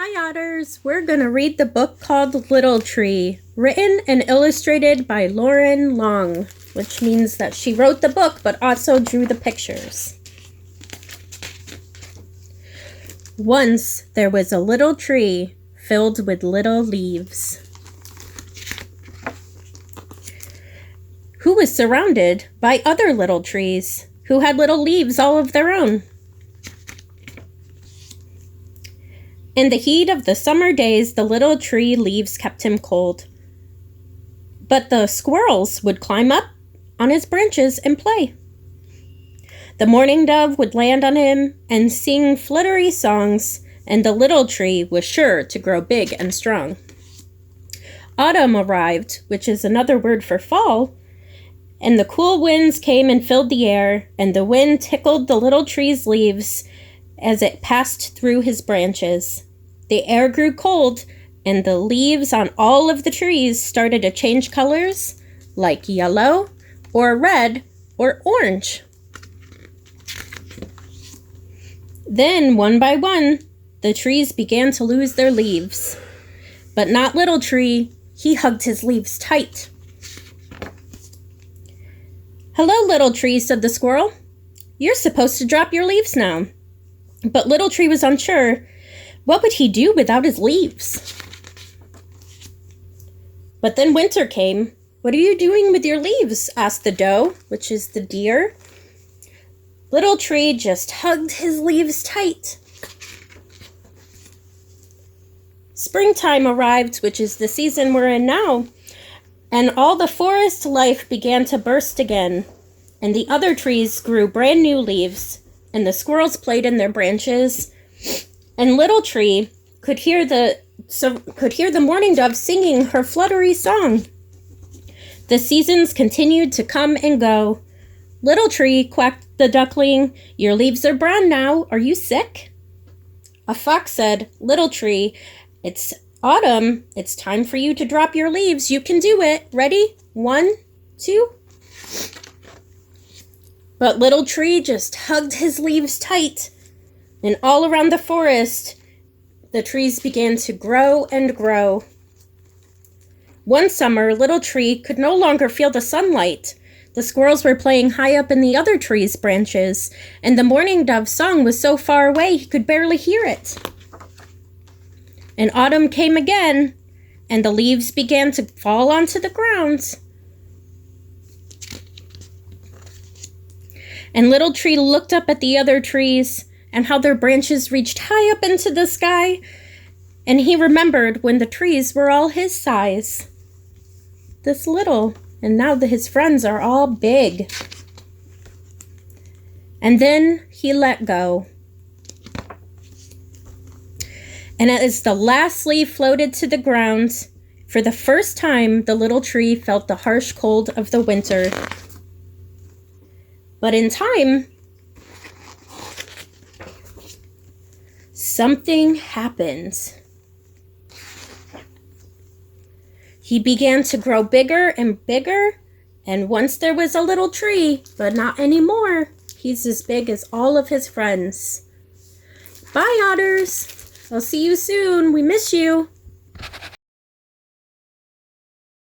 Hi Otters! We're going to read the book called Little Tree, written and illustrated by Lauren Long, which means that she wrote the book but also drew the pictures. Once there was a little tree filled with little leaves, who was surrounded by other little trees who had little leaves all of their own. In the heat of the summer days, the little tree leaves kept him cold. But the squirrels would climb up on his branches and play. The mourning dove would land on him and sing fluttery songs, and the little tree was sure to grow big and strong. Autumn arrived, which is another word for fall, and the cool winds came and filled the air, and the wind tickled the little tree's leaves as it passed through his branches. The air grew cold, and the leaves on all of the trees started to change colors, like yellow, or red, or orange. Then, one by one, the trees began to lose their leaves. But not Little Tree. He hugged his leaves tight. "Hello, Little Tree," said the squirrel. "You're supposed to drop your leaves now." But Little Tree was unsure. What would he do without his leaves? But then winter came. "What are you doing with your leaves?" asked the doe, which is the deer. Little Tree just hugged his leaves tight. Springtime arrived, which is the season we're in now, and all the forest life began to burst again, and the other trees grew brand new leaves, and the squirrels played in their branches, and Little Tree could hear the mourning dove singing her fluttery song. The seasons continued to come and go. "Little Tree," quacked the duckling, "your leaves are brown now. Are you sick?" A fox said, "Little Tree, it's autumn. It's time for you to drop your leaves. You can do it. Ready? 1, 2. But Little Tree just hugged his leaves tight, and all around the forest, the trees began to grow and grow. One summer, Little Tree could no longer feel the sunlight. The squirrels were playing high up in the other trees' branches, and the mourning dove's song was so far away he could barely hear it. And autumn came again, and the leaves began to fall onto the ground. And Little Tree looked up at the other trees and how their branches reached high up into the sky, and he remembered when the trees were all his size. This little, and now his friends are all big. And then he let go. And as the last leaf floated to the ground, for the first time, the little tree felt the harsh cold of the winter. But in time, something happened. He began to grow bigger and bigger, and once there was a little tree, but not anymore. He's as big as all of his friends. Bye, Otters. I'll see you soon. We miss you.